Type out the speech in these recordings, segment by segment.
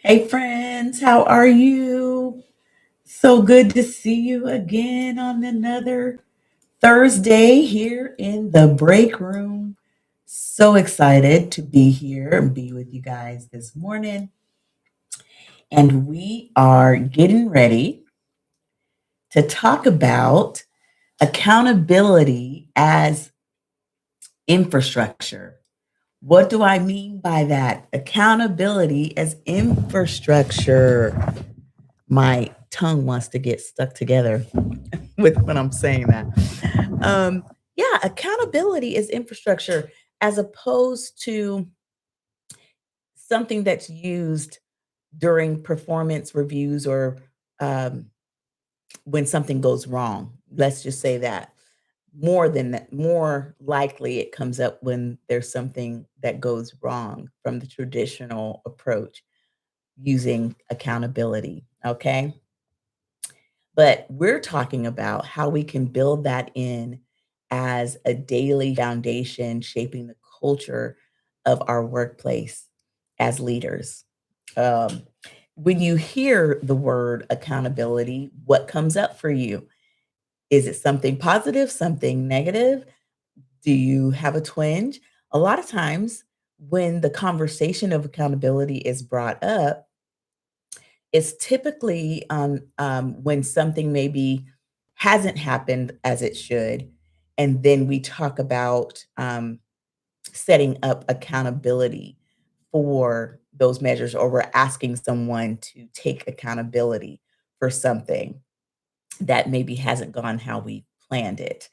Hey friends, how are you? So good to see you again on another Thursday here in the break room. So excited to be here and be with you guys this morning. And we are getting ready to talk about accountability as infrastructure. What do I mean by that? Accountability as infrastructure. My tongue wants to get stuck together with when I'm saying that. Yeah, accountability is infrastructure as opposed to something that's used during performance reviews or um, when something goes wrong. Let's just say that. More than that, more likely it comes up when there's something that goes wrong from the traditional approach using accountability. Okay. But we're talking about how we can build that in as a daily foundation, shaping the culture of our workplace as leaders. Um, when you hear the word accountability, what comes up for you? Is it something positive, something negative? Do you have a twinge? A lot of times, when the conversation of accountability is brought up, it's typically, when something maybe hasn't happened as it should, and then we talk about, setting up accountability for those measures, or we're asking someone to take accountability for something that maybe hasn't gone how we planned it.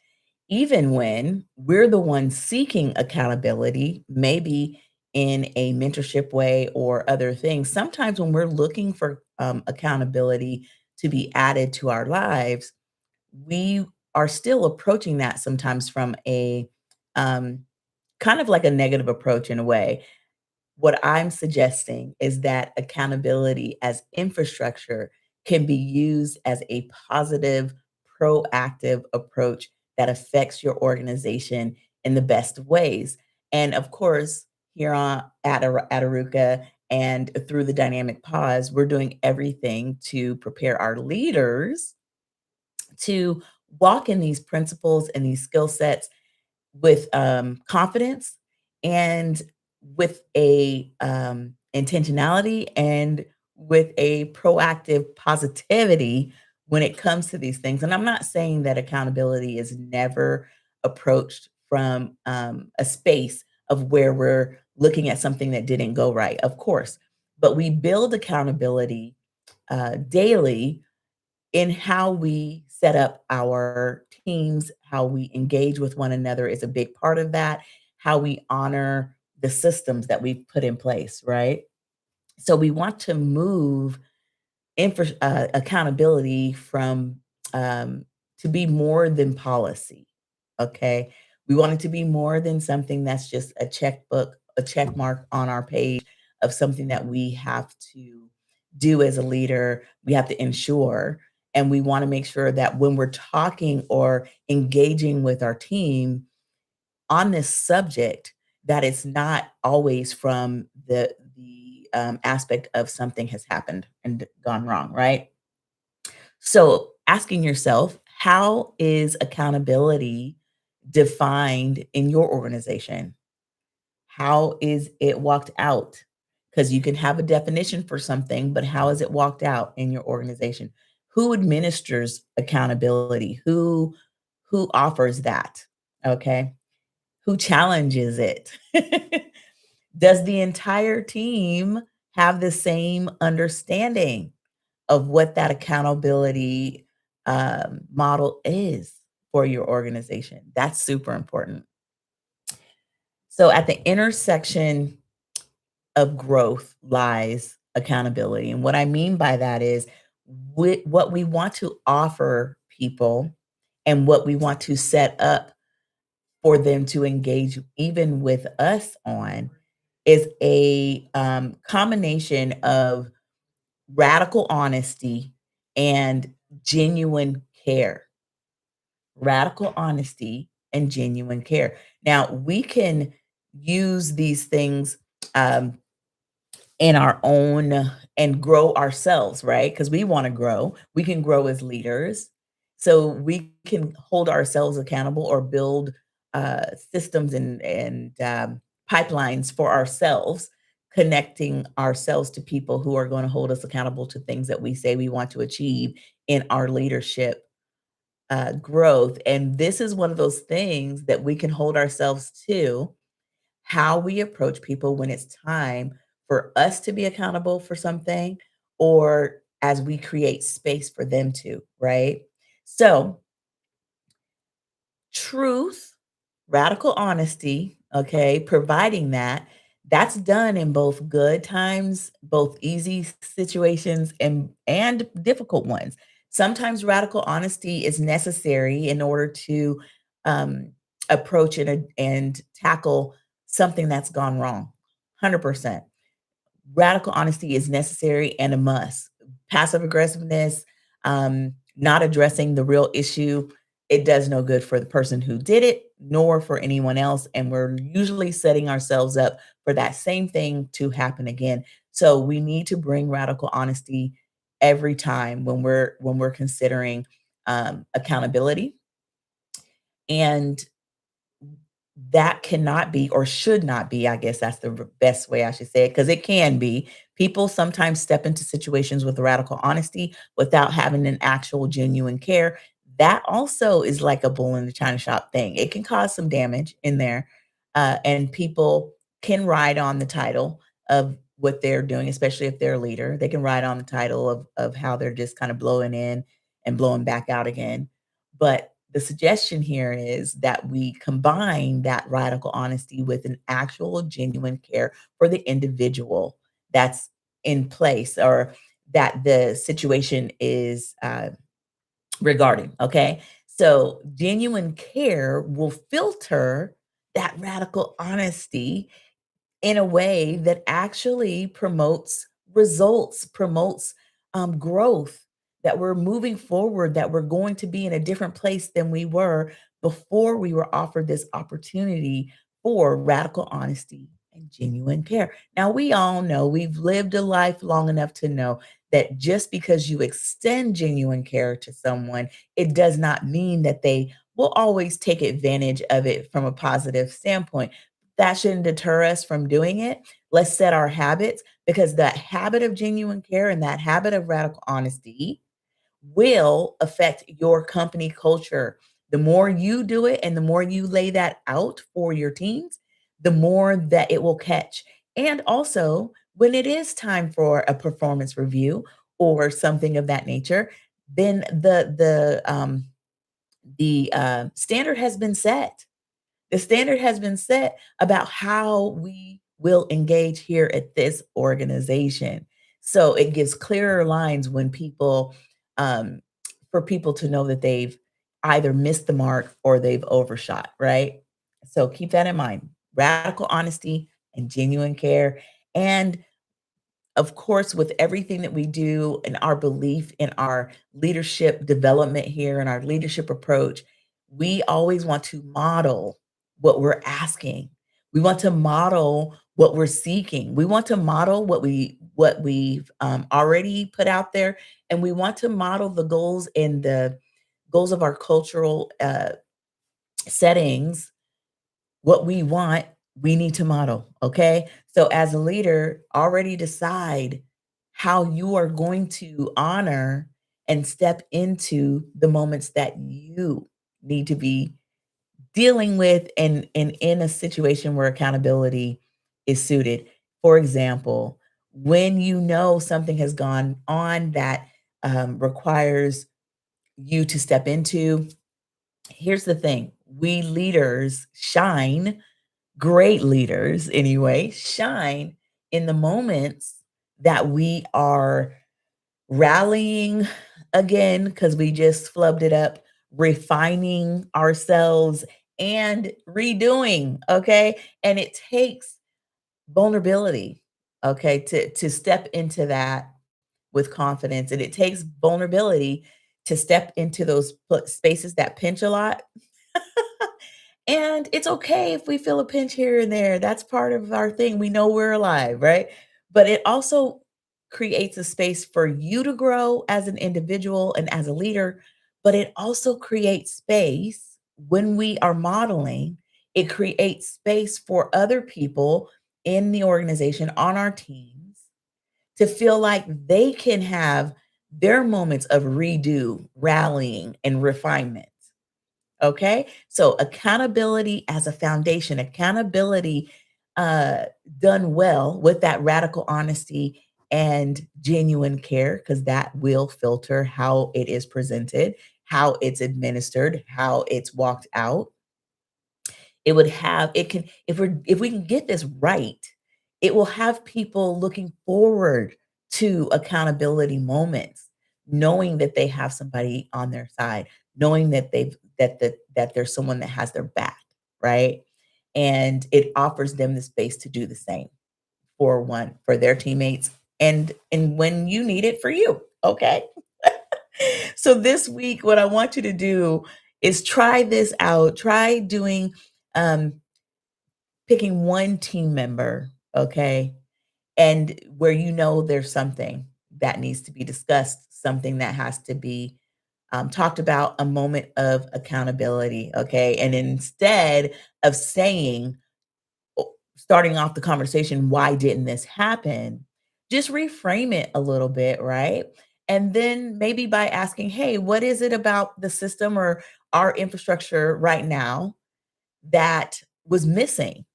Even when we're the ones seeking accountability, maybe in a mentorship way or other things, sometimes when we're looking for accountability to be added to our lives, we are still approaching that sometimes from a um, kind of like a negative approach in a way. What I'm suggesting is that accountability as infrastructure can be used as a positive, proactive approach that affects your organization in the best of ways. And of course, here on at Aruka and through the dynamic pause, we're doing everything to prepare our leaders to walk in these principles and these skill sets with, confidence and with a, intentionality and with a proactive positivity when it comes to these things. And I'm not saying that accountability is never approached from, a space of where we're looking at something that didn't go right, of course, but we build accountability, daily in how we set up our teams, how we engage with one another is a big part of that, how we honor the systems that we've put in place, right? So we want to move accountability from to be more than policy. Okay. We want it to be more than something that's just a checkbook, a check mark on our page of something that we have to do as a leader, we have to ensure. And we want to make sure that when we're talking or engaging with our team on this subject, that it's not always from the aspect of something has happened and gone wrong, right? So asking yourself, how is accountability defined in your organization? How is it walked out? Because you can have a definition for something, but how is it walked out in your organization? Who administers accountability? Who offers that? Okay. Who challenges it? Does the entire team have the same understanding of what that accountability model is for your organization? That's super important. So, at the intersection of growth lies accountability. And what I mean by that is what we want to offer people and what we want to set up for them to engage even with us on is a combination of radical honesty and genuine care. Radical honesty and genuine care. Now, we can use these things um, in our own and grow ourselves, right? Because we wanna grow. We can grow as leaders. So we can hold ourselves accountable or build, systems and pipelines for ourselves, connecting ourselves to people who are gonna hold us accountable to things that we say we want to achieve in our leadership, growth, and this is one of those things that we can hold ourselves to, how we approach people when it's time for us to be accountable for something or as we create space for them to, right? So, truth, radical honesty, okay, providing that, that's done in both good times, both easy situations and difficult ones. Sometimes radical honesty is necessary in order to approach and tackle something that's gone wrong. 100%. Radical honesty is necessary and a must. Passive aggressiveness, not addressing the real issue, it does no good for the person who did it, nor for anyone else. And we're usually setting ourselves up for that same thing to happen again. So we need to bring radical honesty every time when we're considering accountability. And that cannot be or should not be, I guess that's the best way I should say it, because it can be. People sometimes step into situations with radical honesty without having an actual genuine care. That also is like a bull in the china shop thing. It can cause some damage in there, and people can ride on the title of what they're doing, especially if they're a leader. They can ride on the title of how they're just kind of blowing in and blowing back out again. But the suggestion here is that we combine that radical honesty with an actual genuine care for the individual that's in place or that the situation is regarding. Okay. So genuine care will filter that radical honesty in a way that actually promotes results, promotes growth, that we're moving forward, that we're going to be in a different place than we were before we were offered this opportunity for radical honesty and genuine care. Now, we all know we've lived a life long enough to know that just because you extend genuine care to someone, it does not mean that they will always take advantage of it from a positive standpoint. That shouldn't deter us from doing it. Let's set our habits because that habit of genuine care and that habit of radical honesty will affect your company culture. The more you do it and the more you lay that out for your teams, the more that it will catch. And also, when it is time for a performance review or something of that nature, then the standard has been set. The standard has been set about how we will engage here at this organization. So it gives clearer lines when people, um, for people to know that they've either missed the mark or they've overshot, right? So keep that in mind. Radical honesty and genuine care. And of course, with everything that we do and our belief in our leadership development here and our leadership approach, we always want to model what we're asking. We want to model what we're seeking. We want to model what we've already put out there, and we want to model the goals and the goals of our cultural settings. What we want, we need to model, okay? So as a leader, already decide how you are going to honor and step into the moments that you need to be dealing with and in a situation where accountability is suited. For example, when you know something has gone on that requires you to step into, here's the thing: we leaders shine, great leaders anyway, shine in the moments that we are rallying again because we just flubbed it up, refining ourselves and redoing, okay? And it takes vulnerability, okay, to step into that with confidence, and it takes vulnerability to step into those spaces that pinch a lot. And it's okay if we feel a pinch here and there. That's part of our thing. We know we're alive, right? but it also creates a space for you to grow as an individual and as a leader, but it also creates space when we are modeling, it creates space for other people in the organization, on our teams, to feel like they can have their moments of redo, rallying, and refinement. Okay? So accountability as a foundation, accountability uh done well with that radical honesty and genuine care, because that will filter how it is presented, how it's administered, how it's walked out. It would have it can if we can get this right, it will have people looking forward to accountability moments, knowing that they have somebody on their side, knowing that that there's someone that has their back, right? And it offers them the space to do the same for their teammates and when you need it for you, okay? So this week, what I want you to do is try this out. Try doing um picking one team member, okay? And where you know there's something that needs to be discussed, something that has to be talked about, a moment of accountability, okay? And instead of saying, starting off the conversation, why didn't this happen? Just reframe it a little bit, right? And then maybe by asking, hey, what is it about the system or our infrastructure right now that was missing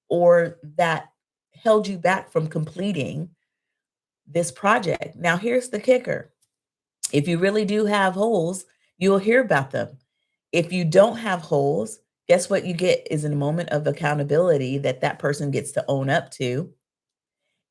or that held you back from completing this project? Now, here's the kicker. If you really do have holes, you'll hear about them. If you don't have holes, guess what you get is a moment of accountability that that person gets to own up to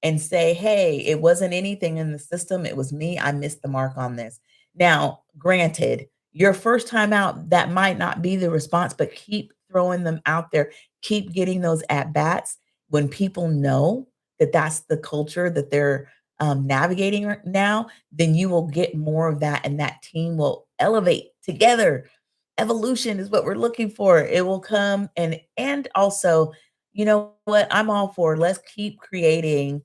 and say, "Hey, it wasn't anything in the system, it was me, I missed the mark on this." Now, granted, your first time out, that might not be the response, but keep throwing them out there. Keep getting those at bats when people know that that's the culture that they're, navigating now, then you will get more of that, and that team will elevate together. Evolution is what we're looking for. It will come and also, you know what? I'm all for let's keep creating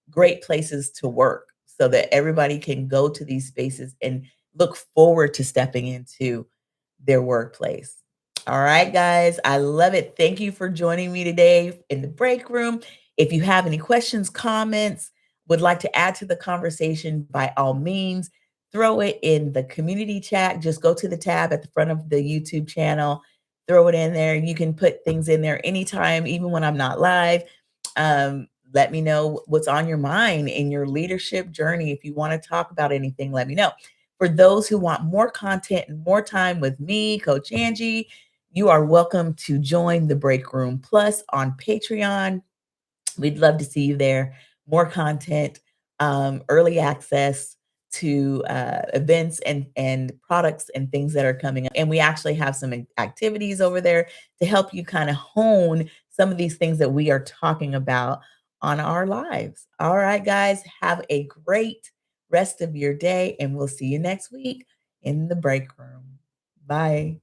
great places to work so that everybody can go to these spaces and look forward to stepping into their workplace. All right, guys, I love it. Thank you for joining me today in the break room. If you have any questions, comments, would like to add to the conversation, by all means, throw it in the community chat. Just go to the tab at the front of the YouTube channel, throw it in there. You can put things in there anytime, even when I'm not live. Let me know what's on your mind in your leadership journey. If you want to talk about anything, let me know. For those who want more content and more time with me, Coach Angie, you are welcome to join the Break Room Plus on Patreon. We'd love to see you there. More content, early access to events and products and things that are coming up. And we actually have some activities over there to help you kind of hone some of these things that we are talking about on our lives. All right, guys, have a great rest of your day, and we'll see you next week in the break room. Bye.